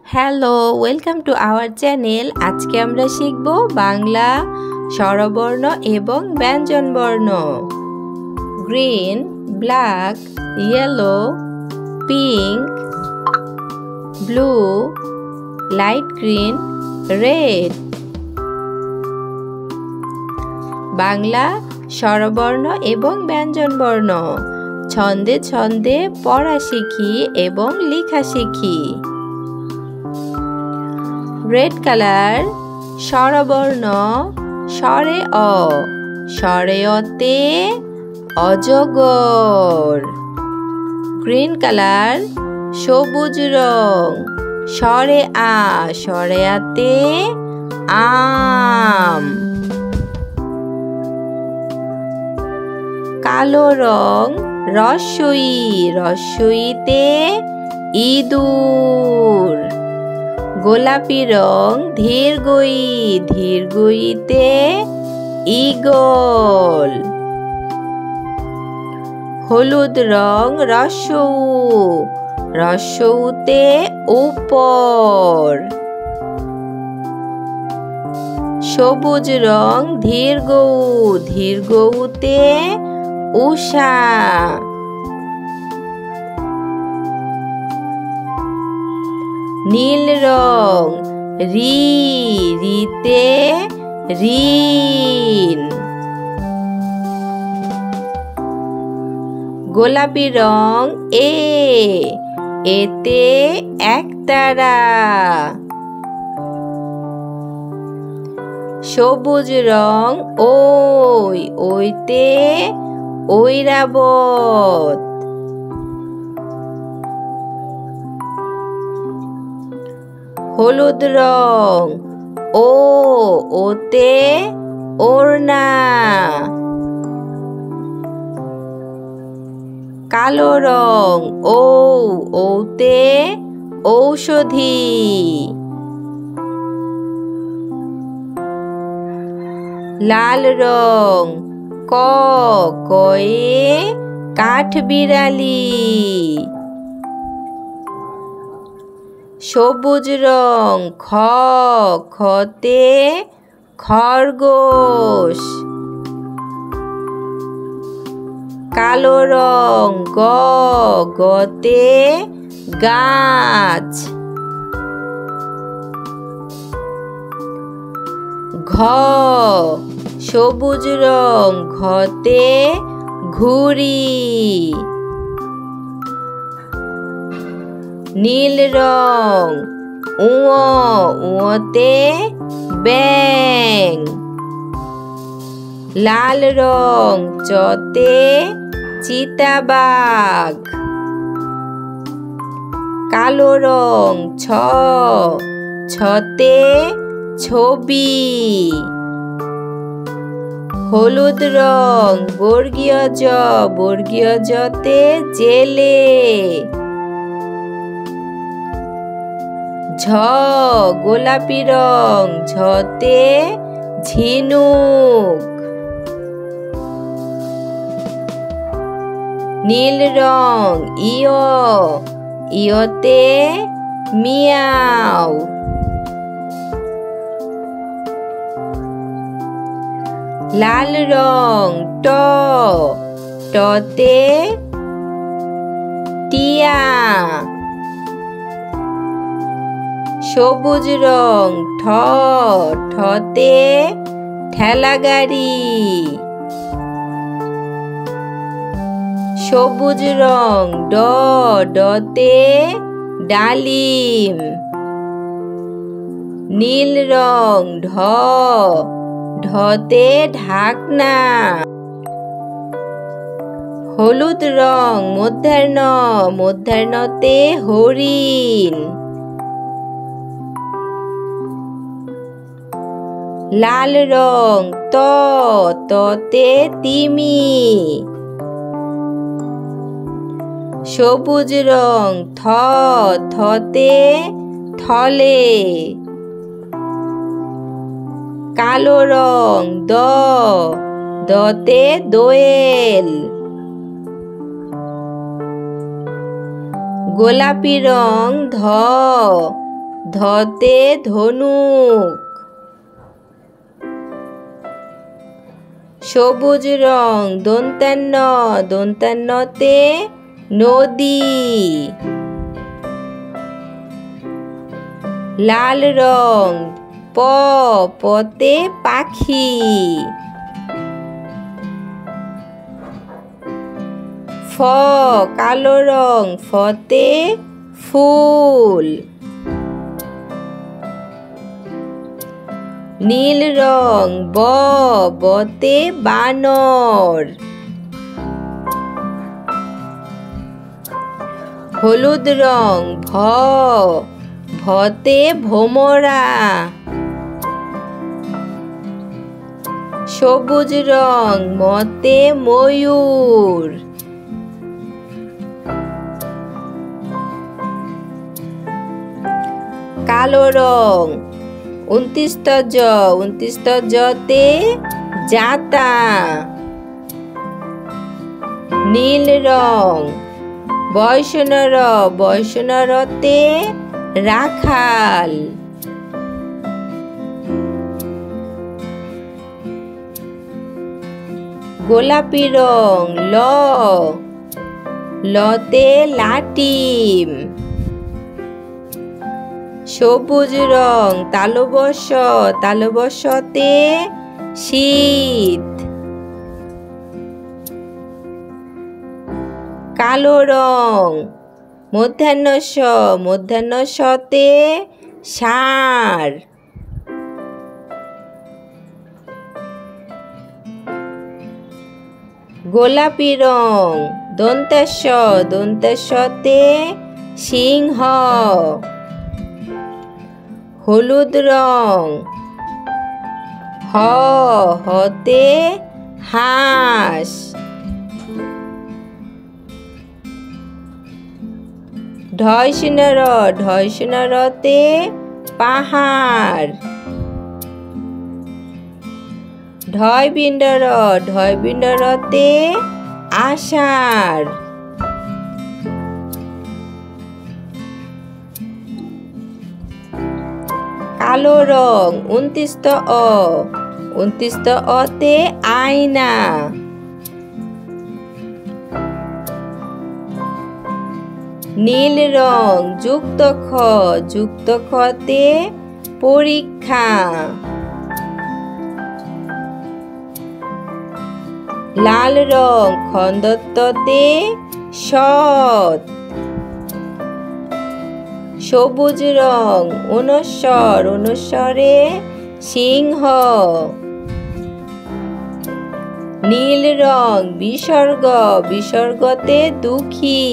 Hello, welcome to our channel. আজকে আমরা শিখব বাংলা স্বরবর্ণ এবং ব্যঞ্জনবর্ণ। Green, black, yellow, pink, blue, light green, red. Bangla স্বরবর্ণ এবং ব্যঞ্জনবর্ণ। ছন্দে ছন্দে পড়া শিখি এবং লেখা শিখি। রেড কালার স্বরবর্ণ স্বরে অ, স্বরে অতে অজগর। গ্রিন কালার সবুজ রং স্বরে আ, স্বরে আতে আম। কালো রং রস্বই, রস্বইতে ইঁদুর। গোলাপি রং ধীরগই, ধীরগইতে ঈগল। হলুদ রং রস্বউ, রস্বউতে উপর। সবুজ রং ধীরগৌ, ধীরগৌতে উষা। নীল রং রি, রিতে ঋণ। গোলাপি রং এ, এতে একতারা। সবুজ রং ওই, ওইতে ঐরাবত। হলুদ রং ও, ওতে ওড়না। কালো রং ও, ওতে ঔষধি। লাল রং ক, কয়ে কাঠবিড়ালি। সবুজ রং খ, খতে খরগোশ। কালো রং গ, গতে গাছ। ঘ, সবুজ রং ঘতে ঘুড়ি। নীল রং উঁ, উঁতে ব্যাঙ। লাল রং চতে চিতাবাঘ। কালো রং ছ, ছতে ছবি। হলুদ রং বর্গীয় জ, বর্গীয় জতে জেলে। ঝ, গোলাপি রং ঝতে ঝিনুক। নীল রং ইয়, ইয়তে মিয়াও। লাল রং ট, টতে টিয়া। সবুজ রং ঠ, ঠতে ঠেলাগাড়ি। সবুজ রং ড, ডতে ডালিম। নীল রং ঢ, ঢতে ঢাকনা। হলুদ রং মধ্যাহ্ন, মধ্যাহ্নতে হরিণ। লাল রং ত, ততে তিমি। সবুজ রং থ, থতে থলে। কালো রং দ, দতে দোয়েল। গোলাপি রং ধ, ধতে ধনুক। সবুজ রং দন্ত্যান্ন, দন্ত্যান্নতে নদী। লাল রং পতে পাখি। কালো রং ফতে ফুল। নীল রং বতে বানর। হলুদ রং ভতে ভোমরা। সবুজ রং মতে ময়ূর। কালো রং 29 জতে জাতা। নীল রং বয়সনরতে রাখাল। গোলাপি রং লতে লাটিম। সবুজ রং তালবশতে শীত। কালো রং মধ্যাহ্নসতে ষাঁড়। গোলাপি রং দন্তেশতে সিংহ। হলুদ রং হতে হাঁস। ঢয়সনরতে পাহাড়। ঢয়বিন্ডরতে আষাঢ়। কালো রং 29 অতে আয়না। নীল রং যুক্ত খতে পরীক্ষা। লাল রং খন্দত্বতে সৎ। সবুজ রং অনুস্বরে সিংহ। নীল রং বিসর্গতে দুঃখী।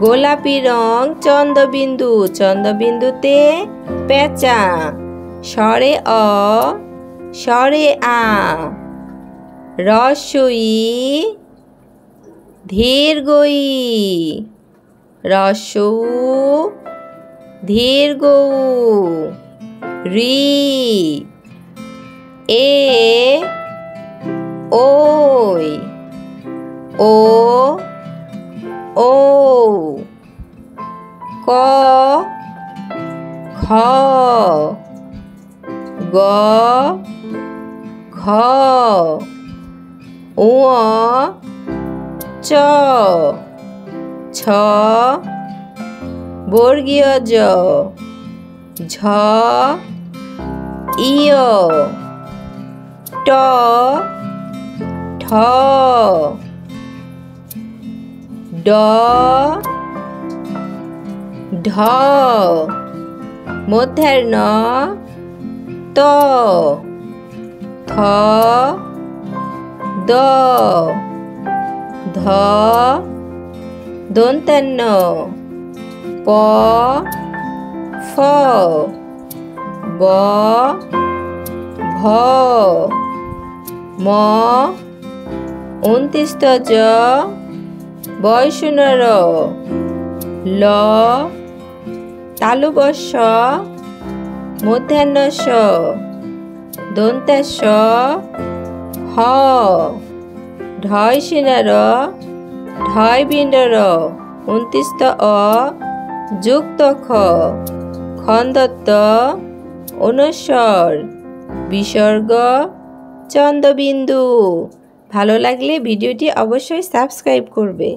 গোলাপি রং চন্দ্রবিন্দুতে পেঁচা। স্বরে অ স্বরে আ। রস্বই দীর্ঘই। রস্বউ দীর্ঘউ। রি এ ওই। ও ও। ক খ গ ঘ। উ চ ছ বর্গীয় জ ঝ ইয় ট ঠ ড ঢ মধ্যাহ্ন ত থ দ ধ দন্ত্যান্ন প ফ ব ভ ম 29 জ বয়সনর ল তালুবস্য মধ্যাহ্নস দন্ত্যাস্য হ ঢয়সিনার ঢয়বিন্ডর 29 অ যুক্ত খ খন্দত্ব অনুস্বর বিসর্গ চন্দ্রবিন্দু। ভালো লাগলে ভিডিওটি অবশ্যই সাবস্ক্রাইব করবে।